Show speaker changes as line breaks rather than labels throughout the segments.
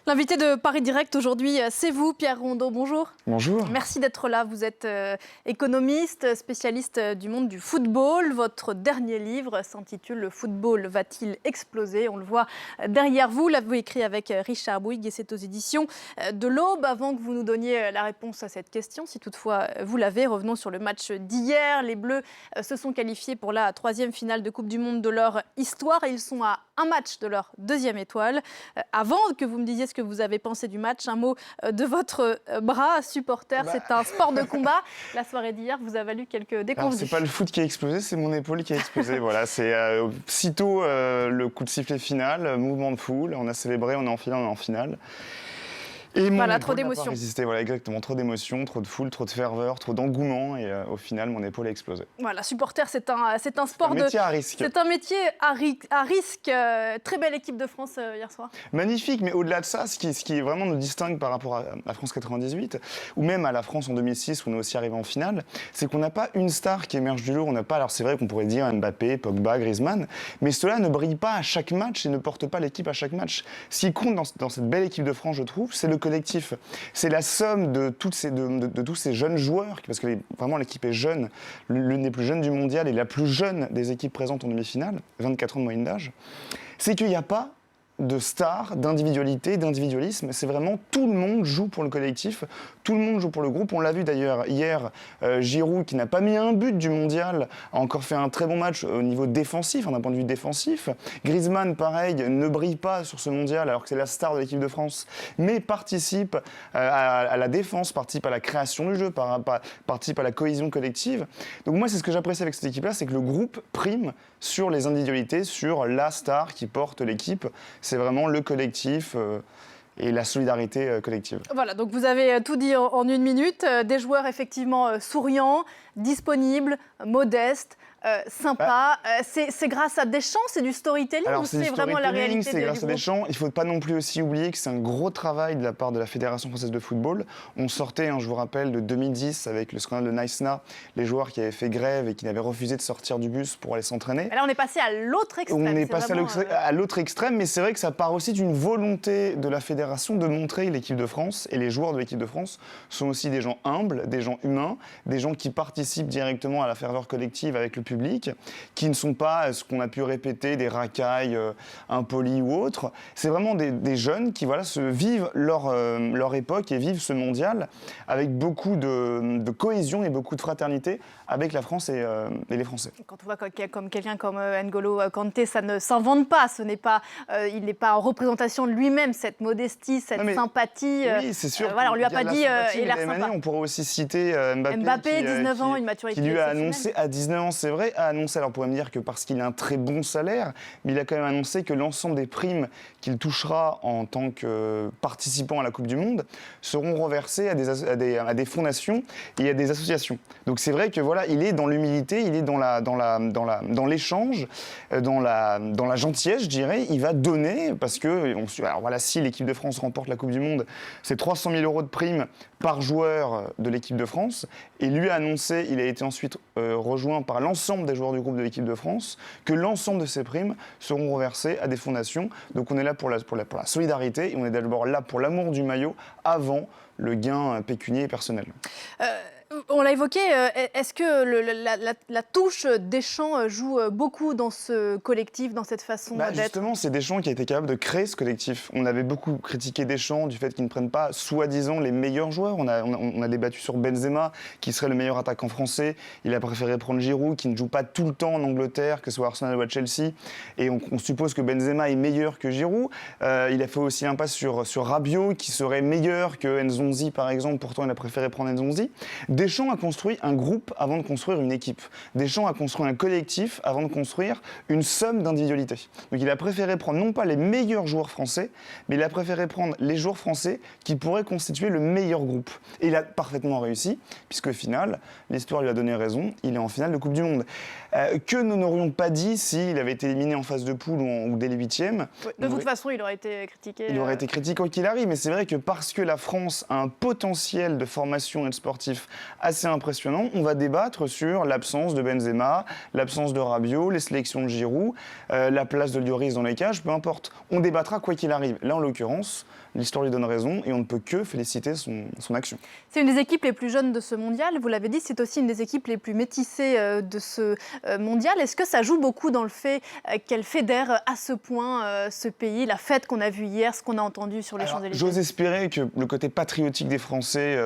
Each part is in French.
L'invité de Paris Direct aujourd'hui, c'est vous, Pierre Rondeau. Bonjour.
Bonjour.
Merci d'être là. Vous êtes économiste, spécialiste du monde du football. Votre dernier livre s'intitule « Le football va-t-il exploser ?» On le voit derrière vous. L'avez écrit avec Richard Bouygues et c'est aux éditions de l'Aube. Avant que vous nous donniez la réponse à cette question, si toutefois vous l'avez, revenons sur le match d'hier. Les Bleus se sont qualifiés pour la 3e finale de Coupe du Monde de leur histoire et ils sont à un match de leur 2e étoile. Avant que vous me disiez ce que vous avez pensé du match, un mot de votre bras supporter. C'est un sport de combat. La soirée d'hier vous a valu quelques déconvenues.
C'est pas le foot qui a explosé, c'est mon épaule qui a explosé. Voilà, c'est sitôt le coup de sifflet final, mouvement de foule, on a célébré, on est en finale, on est en finale. Et
voilà, trop d'émotions.
Voilà, exactement, trop d'émotions, trop de foule, trop de ferveur, trop d'engouement et au final, mon épaule a explosé.
Voilà, supporter, c'est un sport
métier à risque.
C'est un métier à risque. Très belle équipe de France hier soir.
Magnifique, mais au-delà de ça, ce qui vraiment nous distingue par rapport à la France 98 ou même à la France en 2006 où on est aussi arrivé en finale, c'est qu'on n'a pas une star qui émerge du lot. On n'a pas, alors c'est vrai qu'on pourrait dire Mbappé, Pogba, Griezmann, mais ceux-là ne brillent pas à chaque match et ne portent pas l'équipe à chaque match. Ce qui compte dans cette belle équipe de France, je trouve, c'est le collectif. C'est la somme de tous ces jeunes joueurs, parce que vraiment l'équipe est jeune, l'une des plus jeunes du mondial et la plus jeune des équipes présentes en demi-finale, 24 ans de moyenne d'âge. C'est qu'il n'y a pas de stars, d'individualité, d'individualisme. C'est vraiment tout le monde joue pour le collectif, tout le monde joue pour le groupe. On l'a vu d'ailleurs hier, Giroud, qui n'a pas mis un but du mondial, a encore fait un très bon match au niveau défensif, d'un point de vue défensif. Griezmann, pareil, ne brille pas sur ce mondial alors que c'est la star de l'équipe de France, mais participe à la défense, participe à la création du jeu, participe à la cohésion collective. Donc moi, c'est ce que j'apprécie avec cette équipe-là, c'est que le groupe prime sur les individualités, sur la star qui porte l'équipe. C'est vraiment le collectif et la solidarité collective.
Voilà, donc vous avez tout dit en une minute. Des joueurs effectivement souriants, disponibles, modestes, sympas. C'est grâce à Deschamps, c'est du storytelling ou c'est vraiment la réalité
c'est grâce
du
à
groupe?
Deschamps. Il ne faut pas non plus aussi oublier que c'est un gros travail de la part de la Fédération française de football. On sortait, je vous rappelle, de 2010 avec le scandale de Naïsna, les joueurs qui avaient fait grève et qui n'avaient refusé de sortir du bus pour aller s'entraîner.
Et là, on est passé à l'autre extrême.
On est passé à l'autre extrême, mais c'est vrai que ça part aussi d'une volonté de la Fédération de montrer que l'équipe de France et les joueurs de l'équipe de France sont aussi des gens humbles, des gens humains, des gens qui participent directement à la ferveur collective avec le public, qui ne sont pas ce qu'on a pu répéter, des racailles impolis ou autres. C'est vraiment des jeunes qui vivent leur époque et vivent ce mondial avec beaucoup de cohésion et beaucoup de fraternité avec la France et les Français.
Quand on voit comme quelqu'un comme N'Golo Kanté, ça ne s'invente pas. Il n'est pas en représentation de lui-même, cette modestie, cette sympathie.
Oui, c'est sûr.
On lui a pas dit il a l'air sympa.
On pourrait aussi citer
Mbappé, 19 ans, une maturité
qui lui a annoncé à 19 ans, c'est vrai, alors on pourrait me dire que parce qu'il a un très bon salaire, mais il a quand même annoncé que l'ensemble des primes qu'il touchera en tant que participant à la Coupe du Monde seront reversées à des fondations et à des associations. Donc c'est vrai que il est dans l'humilité, il est dans l'échange, dans la gentillesse, je dirais. Il va donner parce que si l'équipe de France remporte la Coupe du Monde, c'est 300 000 € de primes par joueur de l'équipe de France. Et lui a annoncé, il a été ensuite rejoint par l'ensemble des joueurs du groupe de l'équipe de France, que l'ensemble de ces primes seront reversées à des fondations. Donc on est là pour la solidarité et on est d'abord là pour l'amour du maillot avant le gain pécunier et personnel.
On l'a évoqué, est-ce que la touche Deschamps joue beaucoup dans ce collectif, dans cette façon d'être ?
Justement, c'est Deschamps qui a été capable de créer ce collectif. On avait beaucoup critiqué Deschamps du fait qu'il ne prenne pas, soi-disant, les meilleurs joueurs. On a débattu sur Benzema, qui serait le meilleur attaquant français. Il a préféré prendre Giroud, qui ne joue pas tout le temps en Angleterre, que ce soit Arsenal ou à Chelsea. Et on suppose que Benzema est meilleur que Giroud. Il a fait aussi un pas sur Rabiot, qui serait meilleur que Nzonzi, par exemple. Pourtant, il a préféré prendre Nzonzi. Deschamps a construit un groupe avant de construire une équipe. Deschamps a construit un collectif avant de construire une somme d'individualités. Donc il a préféré prendre non pas les meilleurs joueurs français, mais il a préféré prendre les joueurs français qui pourraient constituer le meilleur groupe. Et il a parfaitement réussi, puisque au final, l'histoire lui a donné raison, il est en finale de Coupe du Monde. Que nous n'aurions pas dit s'il avait été éliminé en phase de poule ou dès les huitièmes.
De toute façon, il aurait été critiqué.
Il aurait été critiqué quoi qu'il arrive, mais c'est vrai que parce que la France a un potentiel de formation et de sportif assez assez impressionnant. On va débattre sur l'absence de Benzema, l'absence de Rabiot, les sélections de Giroud, la place de Lloris dans les cages, peu importe. On débattra quoi qu'il arrive. Là, en l'occurrence, l'histoire lui donne raison et on ne peut que féliciter son action.
C'est une des équipes les plus jeunes de ce mondial. Vous l'avez dit, c'est aussi une des équipes les plus métissées de ce mondial. Est-ce que ça joue beaucoup dans le fait qu'elle fédère à ce point ce pays, la fête qu'on a vue hier, ce qu'on a entendu sur les Champs-Élysées?
J'ose espérer que le côté patriotique des Français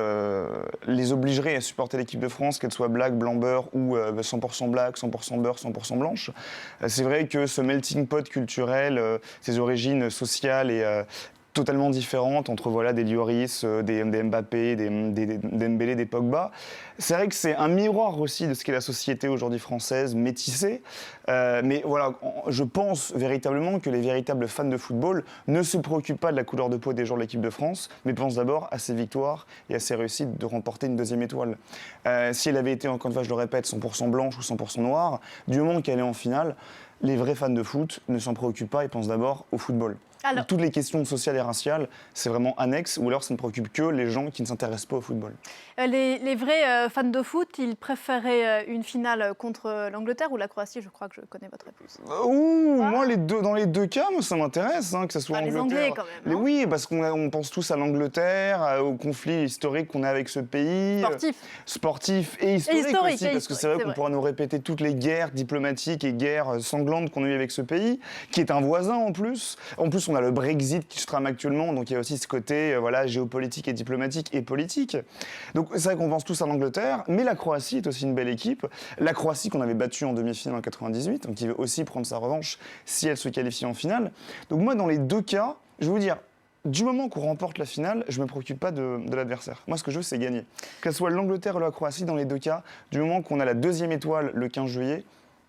les obligerait à supporter l'équipe de France, qu'elle soit black, blanc, beurre ou 100% black, 100% beurre, 100% blanche. C'est vrai que ce melting pot culturel, ses origines sociales et totalement différentes entre des Lloris, des Mbappé, des Dembélé, des Pogba. C'est vrai que c'est un miroir aussi de ce qu'est la société aujourd'hui française, métissée. Mais voilà, je pense véritablement que les véritables fans de football ne se préoccupent pas de la couleur de peau des joueurs de l'équipe de France, mais pensent d'abord à ses victoires et à ses réussites de remporter une deuxième étoile. Si elle avait été, encore une fois, je le répète, 100% blanche ou 100% noire, du moment qu'elle est en finale, les vrais fans de foot ne s'en préoccupent pas et pensent d'abord au football. Alors, toutes les questions sociales et raciales, c'est vraiment annexe, ou alors ça ne préoccupe que les gens qui ne s'intéressent pas au football.
Les vrais fans de foot, ils préféraient une finale contre l'Angleterre ou la Croatie? Je crois que je connais votre réponse.
Moi, dans les deux cas, moi, ça m'intéresse, que ce soit
les
Angleterre.
Anglais, quand même.
Oui, parce qu'on pense tous à l'Angleterre, au conflit historique qu'on a avec ce pays. Sportif et historique aussi, parce que c'est vrai qu'on pourra nous répéter toutes les guerres diplomatiques et guerres sanglantes qu'on a eues avec ce pays, qui est un voisin en plus. En plus, on a le Brexit qui se trame actuellement, donc il y a aussi ce côté géopolitique et diplomatique et politique. Donc c'est vrai qu'on pense tous à l'Angleterre, mais la Croatie est aussi une belle équipe. La Croatie qu'on avait battue en demi-finale en 98, donc qui veut aussi prendre sa revanche si elle se qualifie en finale. Donc moi, dans les deux cas, je vais vous dire, du moment qu'on remporte la finale, je ne me préoccupe pas de l'adversaire. Moi, ce que je veux, c'est gagner. Que ce soit l'Angleterre ou la Croatie, dans les deux cas, du moment qu'on a la deuxième étoile le 15 juillet,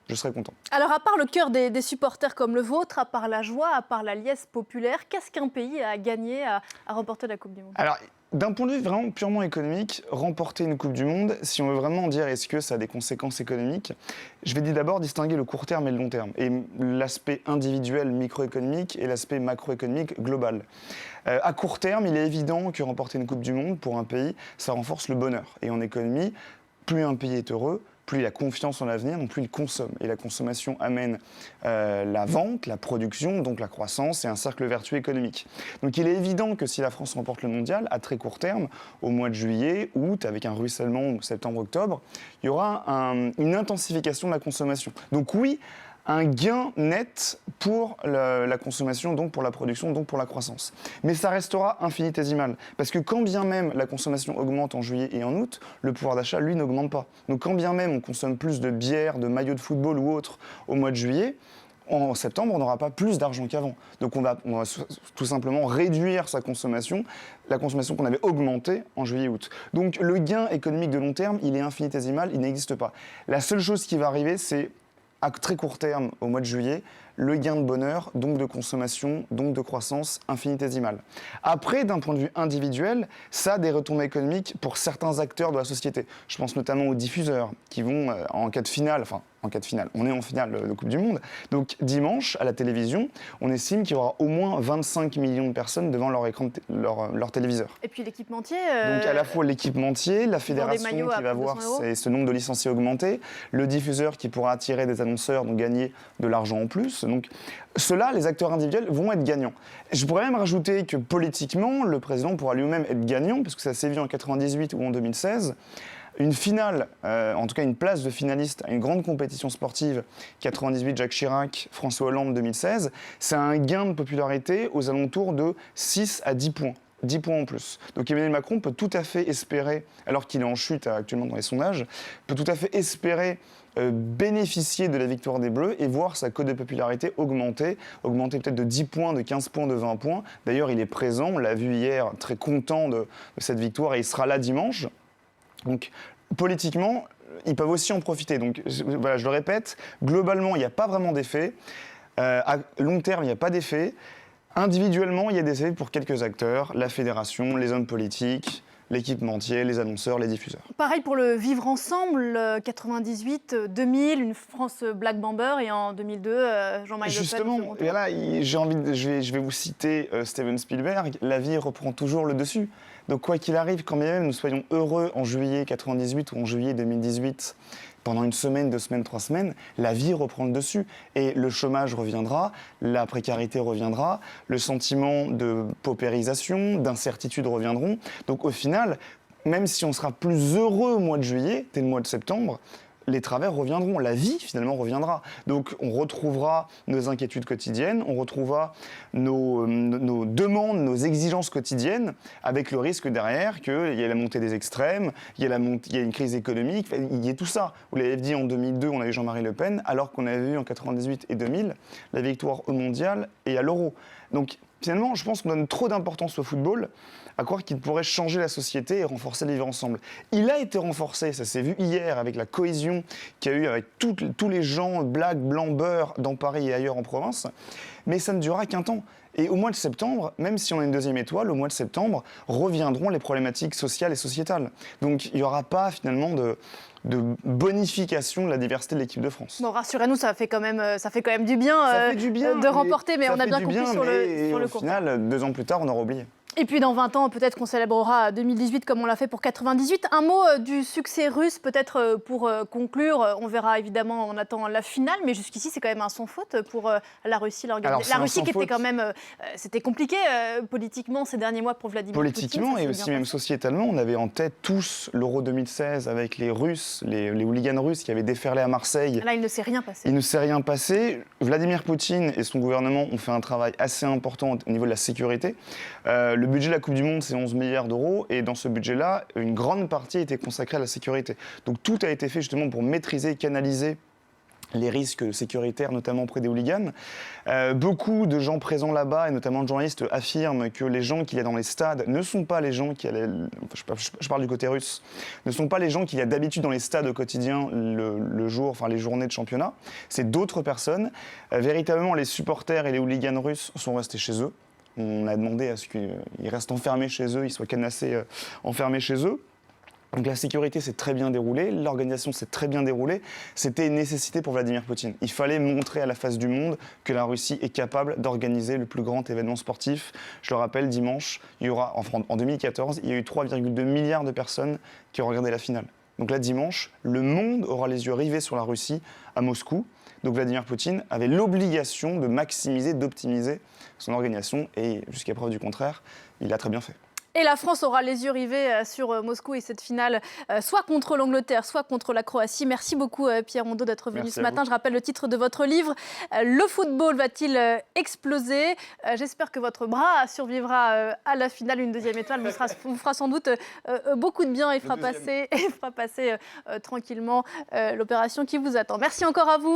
je serais content.
Alors, à part le cœur des supporters comme le vôtre, à part la joie, à part la liesse populaire, qu'est-ce qu'un pays a gagné à remporter la Coupe du Monde?
Alors, d'un point de vue vraiment purement économique, remporter une Coupe du Monde, si on veut vraiment dire est-ce que ça a des conséquences économiques, je vais d'abord distinguer le court terme et le long terme, et l'aspect individuel microéconomique et l'aspect macroéconomique global. À court terme, il est évident que remporter une Coupe du Monde pour un pays, ça renforce le bonheur. Et en économie, plus un pays est heureux, plus il a confiance en l'avenir, donc plus il consomme. Et la consommation amène la vente, la production, donc la croissance et un cercle vertueux économique. Donc il est évident que si la France remporte le mondial, à très court terme, au mois de juillet, août, avec un ruissellement septembre, octobre, il y aura une intensification de la consommation. Donc oui, un gain net pour la consommation, donc pour la production, donc pour la croissance. Mais ça restera infinitésimal. Parce que quand bien même la consommation augmente en juillet et en août, le pouvoir d'achat, lui, n'augmente pas. Donc quand bien même on consomme plus de bière, de maillots de football ou autre au mois de juillet, en septembre, on n'aura pas plus d'argent qu'avant. Donc on va tout simplement réduire sa consommation, la consommation qu'on avait augmentée en juillet-août. Donc le gain économique de long terme, il est infinitésimal, il n'existe pas. La seule chose qui va arriver, c'est à très court terme, au mois de juillet, le gain de bonheur, donc de consommation, donc de croissance infinitésimale. Après, d'un point de vue individuel, ça a des retombées économiques pour certains acteurs de la société. Je pense notamment aux diffuseurs qui vont, en cas de finale, on est en finale de Coupe du Monde. Donc dimanche, à la télévision, on estime qu'il y aura au moins 25 millions de personnes devant leur écran, leur téléviseur.
Et puis l'équipementier.
Donc à la fois l'équipementier, la fédération qui va voir ce nombre de licenciés augmenter, le diffuseur qui pourra attirer des annonceurs, donc gagner de l'argent en plus. Donc ceux-là, les acteurs individuels, vont être gagnants. Je pourrais même rajouter que politiquement, le président pourra lui-même être gagnant, parce que ça s'est vu en 98 ou en 2016. Une finale, en tout cas une place de finaliste à une grande compétition sportive, 98 Jacques Chirac, François Hollande 2016, c'est un gain de popularité aux alentours de 6 à 10 points. 10 points en plus. Donc Emmanuel Macron peut tout à fait espérer, alors qu'il est en chute actuellement dans les sondages, peut tout à fait espérer bénéficier de la victoire des Bleus et voir sa cote de popularité augmenter peut-être de 10 points, de 15 points, de 20 points. D'ailleurs, il est présent, on l'a vu hier, très content de cette victoire et il sera là dimanche. Donc, politiquement, ils peuvent aussi en profiter. Donc, voilà, je le répète, globalement, il n'y a pas vraiment d'effet. À long terme, il n'y a pas d'effet. Individuellement, il y a des effets pour quelques acteurs, la fédération, les hommes politiques, l'équipementier, les annonceurs, les diffuseurs.
Pareil pour le vivre ensemble, 98, 2000, une France Black Bamber et en 2002, Jean-Marie Le Pen.
Justement, et là, je vais vous citer Steven Spielberg, la vie reprend toujours le dessus. Donc quoi qu'il arrive, quand bien même nous soyons heureux en juillet 98 ou en juillet 2018, pendant une semaine, 2 semaines, 3 semaines, la vie reprend le dessus. Et le chômage reviendra, la précarité reviendra, le sentiment de paupérisation, d'incertitude reviendront. Donc au final, même si on sera plus heureux au mois de juillet, dès le mois de septembre, les travers reviendront, la vie finalement reviendra. Donc on retrouvera nos inquiétudes quotidiennes, on retrouvera nos demandes, nos exigences quotidiennes, avec le risque derrière qu'il y ait la montée des extrêmes, il y ait une crise économique, il y ait tout ça. Vous l'avez dit, en 2002, on a eu Jean-Marie Le Pen, alors qu'on avait eu en 98 et 2000 la victoire au mondial et à l'euro. Donc finalement, je pense qu'on donne trop d'importance au football, à croire qu'il pourrait changer la société et renforcer le vivre ensemble. Il a été renforcé, ça s'est vu hier, avec la cohésion qu'il y a eu avec tous les gens, black, blanc, beurre, dans Paris et ailleurs en province, mais ça ne durera qu'un temps. Et au mois de septembre, même si on a une deuxième étoile, au mois de septembre, reviendront les problématiques sociales et sociétales. Donc il n'y aura pas finalement de bonification de la diversité de l'équipe de France.
Bon, rassurez-nous, ça fait quand même du bien, de remporter, mais on a bien compris sur le court terme.
Au final, 2 ans plus tard, on aura oublié.
Et puis dans 20 ans, peut-être qu'on célébrera 2018 comme on l'a fait pour 98. Un mot du succès russe, peut-être pour conclure. On verra évidemment, on attend la finale, mais jusqu'ici, c'est quand même un sans faute pour la Russie. La Russie qui était quand même... c'était compliqué politiquement ces derniers mois pour Vladimir Poutine.
Politiquement et aussi même sociétalement, on avait en tête tous l'Euro 2016 avec les Russes, les hooligans russes qui avaient déferlé à Marseille.
Là, il ne s'est rien passé.
Il ne s'est rien passé. Vladimir Poutine et son gouvernement ont fait un travail assez important au niveau de la sécurité. Le budget de la Coupe du Monde, c'est 11 milliards d'euros. Et dans ce budget-là, une grande partie a été consacrée à la sécurité. Donc tout a été fait justement pour maîtriser et canaliser les risques sécuritaires, notamment auprès des hooligans. Beaucoup de gens présents là-bas, et notamment de journalistes, affirment que les gens qu'il y a dans les stades ne sont pas les gens qui allaient... Je parle du côté russe. Ne sont pas les gens qu'il y a d'habitude dans les stades au quotidien le jour, enfin les journées de championnat. C'est d'autres personnes. Véritablement, les supporters et les hooligans russes sont restés chez eux. On a demandé à ce qu'ils restent enfermés chez eux, ils soient canassés, enfermés chez eux. Donc la sécurité s'est très bien déroulée, l'organisation s'est très bien déroulée. C'était une nécessité pour Vladimir Poutine. Il fallait montrer à la face du monde que la Russie est capable d'organiser le plus grand événement sportif. Je le rappelle, dimanche, en 2014, il y a eu 3,2 milliards de personnes qui ont regardé la finale. Donc là, dimanche, le monde aura les yeux rivés sur la Russie à Moscou. Donc Vladimir Poutine avait l'obligation de maximiser, d'optimiser son organisation et jusqu'à preuve du contraire, il l'a très bien fait.
Et la France aura les yeux rivés sur Moscou et cette finale, soit contre l'Angleterre, soit contre la Croatie. Merci beaucoup Pierre Rondeau d'être venu ce matin. Je rappelle le titre de votre livre, Le football va-t-il exploser ? J'espère que votre bras survivra à la finale. Une deuxième étoile vous fera sans doute beaucoup de bien et fera passer tranquillement l'opération qui vous attend. Merci encore à vous.